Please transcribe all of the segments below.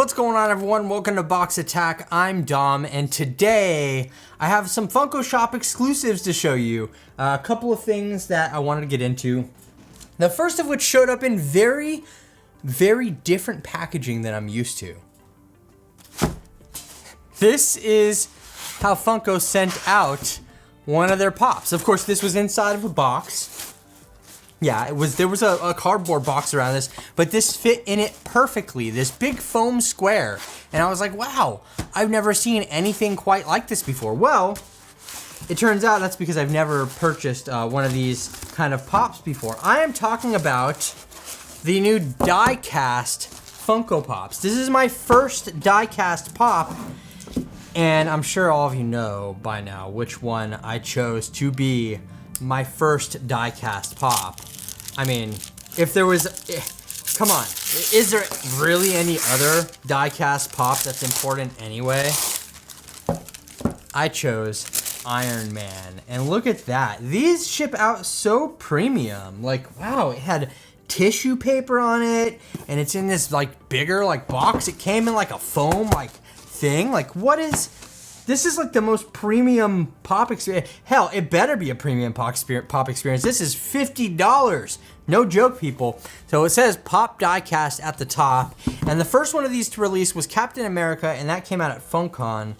What's going on, everyone? Welcome to Box Attack. I'm Dom, and today I have some Funko Shop exclusives to show you. A couple of things that I wanted to get into. The first of which showed up in very, very different packaging than I'm used to. This is how Funko sent out one of their pops. Of course, this was inside of a box. Yeah, there was a cardboard box around this, but this fit in it perfectly, this big foam square. And I was like, wow, I've never seen anything quite like this before. Well, it turns out that's because I've never purchased one of these kind of pops before. I am talking about the new Diecast Funko Pops. This is my first Diecast pop, and I'm sure all of you know by now which one I chose to be my first Diecast pop. I mean, if there was, come on, is there really any other Diecast pop that's important anyway? I chose Iron Man, and look at that. These ship out so premium. Like, wow, it had tissue paper on it, and it's in this like bigger like box. It came in like a foam like thing. Like, what is... This is like the most premium pop experience. Hell, it better be a premium pop experience. This is $50. No joke, people. So it says Pop Diecast at the top. And the first one of these to release was Captain America, and that came out at FunCon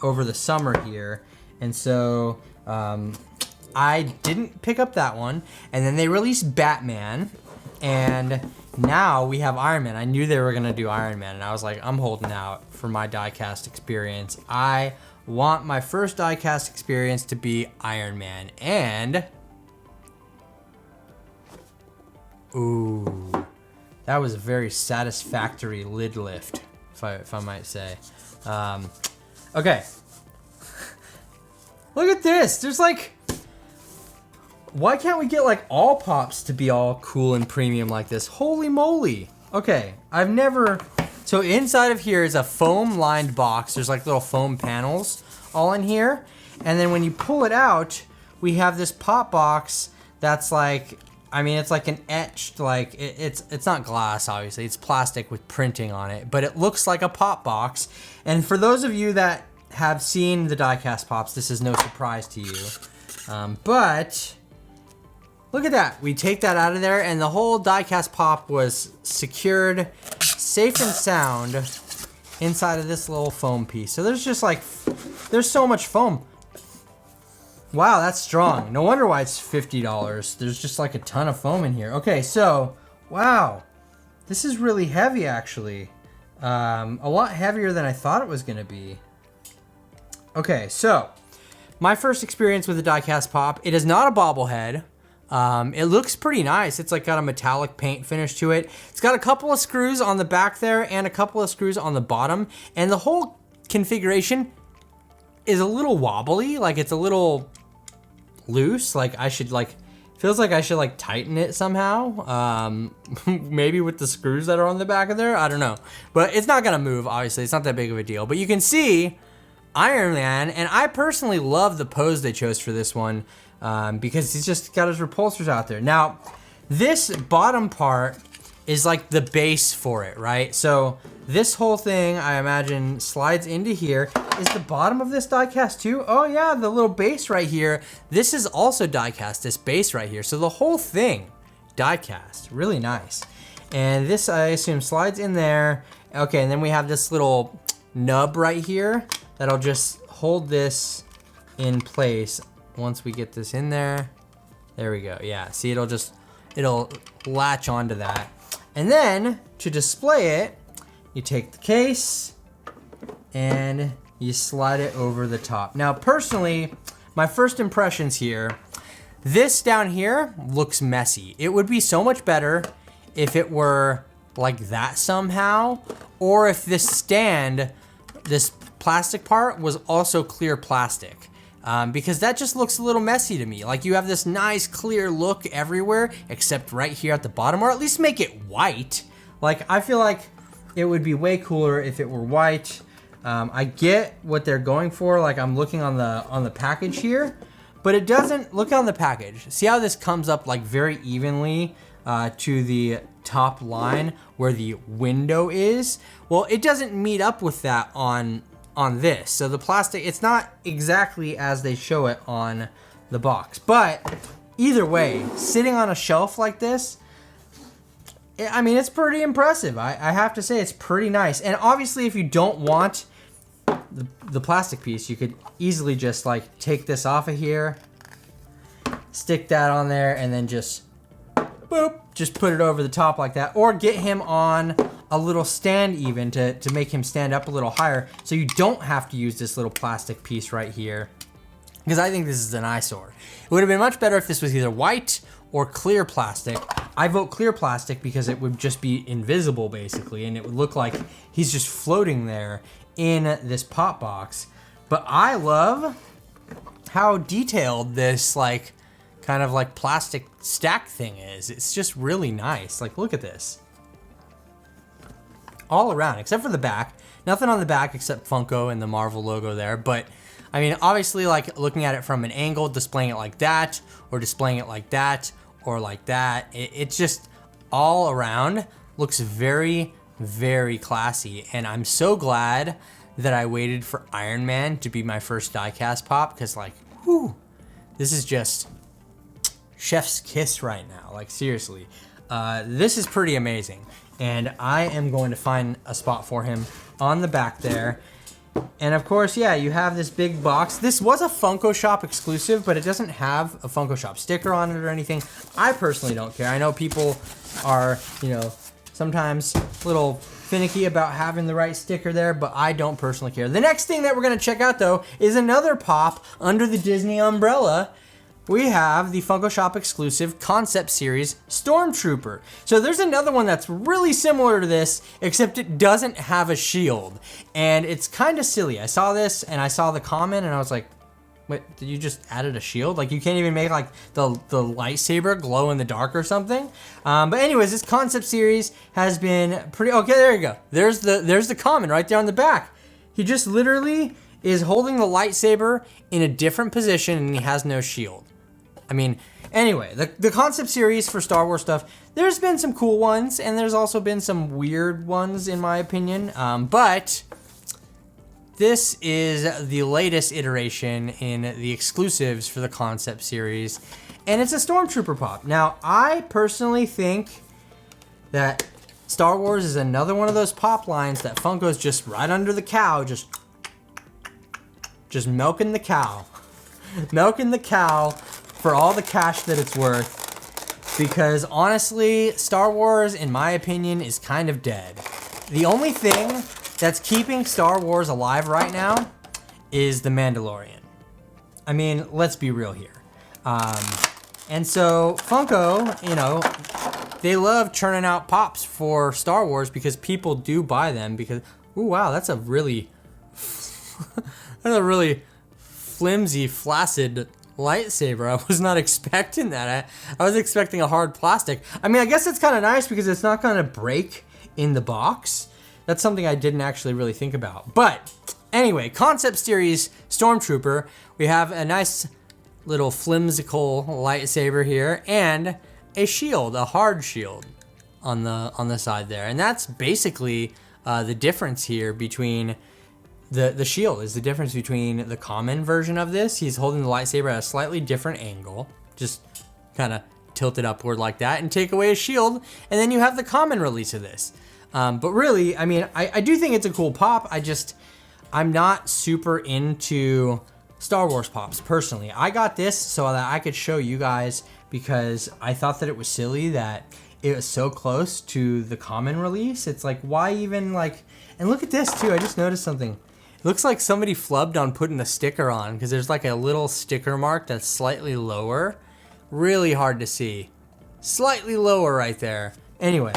over the summer here. And so I didn't pick up that one. And then they released Batman, and now we have Iron Man. I knew they were gonna do Iron Man, and I was like, I'm holding out for my Diecast experience. I want my first Diecast experience to be Iron Man. And ooh, that was a very satisfactory lid lift, if I might say. Okay, look at this. There's like, why can't we get like all pops to be all cool and premium like this? Holy moly. Okay, I've never... So inside of here is a foam lined box. There's like little foam panels all in here. And then when you pull it out, we have this pop box that's like, I mean, it's like an etched, like, it's not glass, obviously. It's plastic with printing on it, but it looks like a pop box. And for those of you that have seen the Diecast pops, this is no surprise to you. But... look at that. We take that out of there, and the whole Diecast pop was secured, safe and sound, inside of this little foam piece. So there's just like, there's so much foam. Wow, that's strong. No wonder why it's $50. There's just like a ton of foam in here. Okay, so, wow. This is really heavy, actually. A lot heavier than I thought it was gonna be. Okay, so, my first experience with the Diecast pop, it is not a bobblehead. It looks pretty nice. It's like got a metallic paint finish to it. It's got a couple of screws on the back there and a couple of screws on the bottom. And the whole configuration is a little wobbly. Like, it's a little loose. Like, I should like, feels like I should like tighten it somehow. Maybe with the screws that are on the back of there. I don't know. But it's not gonna move, obviously. It's not that big of a deal. But you can see Iron Man, and I personally love the pose they chose for this one. Because he's just got his repulsors out there. Now, this bottom part is like the base for it, right? So this whole thing, I imagine, slides into here. Is the bottom of this Diecast too? Oh yeah, the little base right here. This is also Diecast, this base right here. So the whole thing, Diecast, really nice. And this, I assume, slides in there. Okay, and then we have this little nub right here that'll just hold this in place. Once we get this in there, there we go. Yeah, see, it'll latch onto that. And then to display it, you take the case and you slide it over the top. Now, personally, my first impressions here, this down here looks messy. It would be so much better if it were like that somehow, or if this stand, this plastic part was also clear plastic. Because that just looks a little messy to me. Like, you have this nice clear look everywhere except right here at the bottom, or at least make it white. Like, I feel like it would be way cooler if it were white. I get what they're going for. Like, I'm looking on the package here, but it doesn't look on the package. See how this comes up like very evenly, to the top line where the window is. Well, it doesn't meet up with that on this. So the plastic, it's not exactly as they show it on the box. But either way, sitting on a shelf like this, I mean, it's pretty impressive. I have to say it's pretty nice. And obviously, if you don't want the plastic piece, you could easily just like take this off of here, stick that on there, and then just boop, just put it over the top like that. Or get him on a little stand even to make him stand up a little higher, so you don't have to use this little plastic piece right here. Because I think this is an eyesore. It would have been much better if this was either white or clear plastic. I vote clear plastic because it would just be invisible basically, and it would look like he's just floating there in this pop box. But I love how detailed this like kind of like plastic stack thing is. It's just really nice. Like, look at this. All around, except for the back. Nothing on the back except Funko and the Marvel logo there. But I mean, obviously, like looking at it from an angle, displaying it like that, or displaying it like that, or like that, it's just all around looks very, very classy. And I'm so glad that I waited for Iron Man to be my first diecast pop, because like, whew, this is just chef's kiss right now. Like, seriously, this is pretty amazing. And I am going to find a spot for him on the back there. And of course, yeah, you have this big box. This was a Funko Shop exclusive, but it doesn't have a Funko Shop sticker on it or anything. I personally don't care. I know people are, you know, sometimes a little finicky about having the right sticker there, but I don't personally care. The next thing that we're gonna check out though is another pop under the Disney umbrella. We have the Funko Shop exclusive concept series Stormtrooper. So there's another one that's really similar to this, except it doesn't have a shield. And it's kind of silly. I saw this and I saw the comment and I was like, wait, did you just added a shield? Like, you can't even make like the lightsaber glow in the dark or something. But anyways, this concept series has been pretty, okay, there you go. There's the comment right there on the back. He just literally is holding the lightsaber in a different position and he has no shield. I mean, anyway, the concept series for Star Wars stuff, there's been some cool ones, and there's also been some weird ones, in my opinion. But this is the latest iteration in the exclusives for the concept series, and it's a Stormtrooper pop. Now, I personally think that Star Wars is another one of those pop lines that Funko's just right under the cow, just milking the cow. Milking the cow for all the cash that it's worth, because honestly, Star Wars, in my opinion, is kind of dead. The only thing that's keeping Star Wars alive right now is The Mandalorian. I mean, let's be real here. And so Funko, you know, they love churning out pops for Star Wars because people do buy them because, ooh, wow, that's a really, that's a really flimsy, flaccid lightsaber. I was not expecting that. I was expecting a hard plastic. I mean, I guess it's kind of nice because it's not going to break in the box. That's something I didn't actually really think about. But anyway, concept series Stormtrooper. We have a nice little flimsical lightsaber here and a shield, a hard shield on the side there. And that's basically the difference here between the shield is the difference between the common version of this. He's holding the lightsaber at a slightly different angle, just kind of tilt it upward like that and take away his shield. And then you have the common release of this. But really, I mean, I do think it's a cool pop. I'm not super into Star Wars pops personally. I got this so that I could show you guys because I thought that it was silly that it was so close to the common release. It's like, why even like, and look at this too. I just noticed something. It looks like somebody flubbed on putting the sticker on because there's like a little sticker mark that's slightly lower. Really hard to see. Slightly lower right there. Anyway,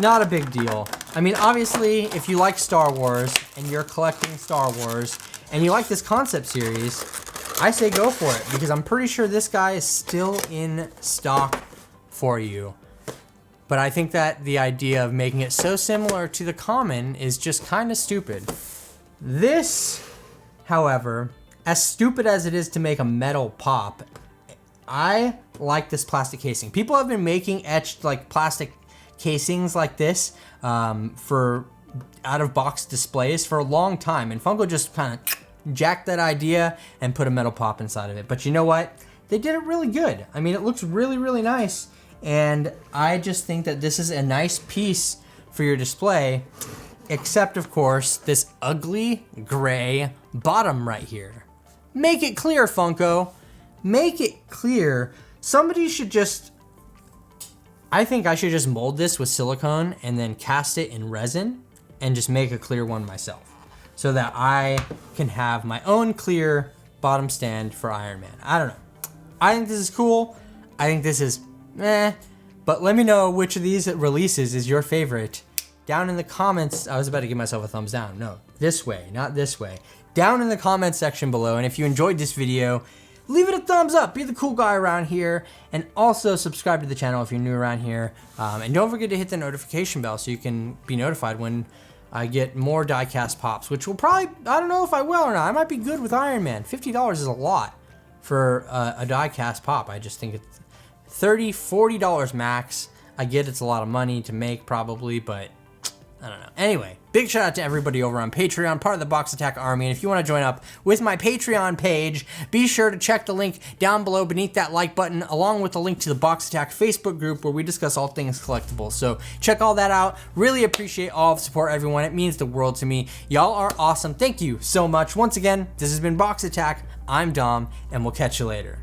not a big deal. I mean, obviously, if you like Star Wars and you're collecting Star Wars and you like this concept series, I say go for it because I'm pretty sure this guy is still in stock for you. But I think that the idea of making it so similar to the common is just kind of stupid. This, however, as stupid as it is to make a metal pop, I like this plastic casing. People have been making etched like plastic casings like this for out-of-box displays for a long time, and Funko just kind of jacked that idea and put a metal pop inside of it. But you know what? They did it really good. I mean, it looks really, really nice, and I just think that this is a nice piece for your display, except of course this ugly gray bottom right here. Make it clear, Funko. Make it clear. Somebody should just, I think I should just mold this with silicone and then cast it in resin and just make a clear one myself so that I can have my own clear bottom stand for Iron Man. I don't know. I think this is cool. I think this is but let me know which of these releases is your favorite down in the comments. I was about to give myself a thumbs down. No, this way, not this way. Down in the comments section below. And if you enjoyed this video, leave it a thumbs up, be the cool guy around here, and also subscribe to the channel if you're new around here. And don't forget to hit the notification bell so you can be notified when I get more diecast pops, which will probably, I don't know if I will or not. I might be good with Iron Man. $50 is a lot for a diecast pop. I just think it's $30, $40 max. I get it's a lot of money to make probably, but I don't know. Anyway, big shout out to everybody over on Patreon, part of the Box Attack Army. And if you want to join up with my Patreon page, be sure to check the link down below beneath that like button, along with the link to the Box Attack Facebook group where we discuss all things collectibles. So check all that out. Really appreciate all the support, everyone. It means the world to me. Y'all are awesome. Thank you so much. Once again, this has been Box Attack. I'm Dom, and we'll catch you later.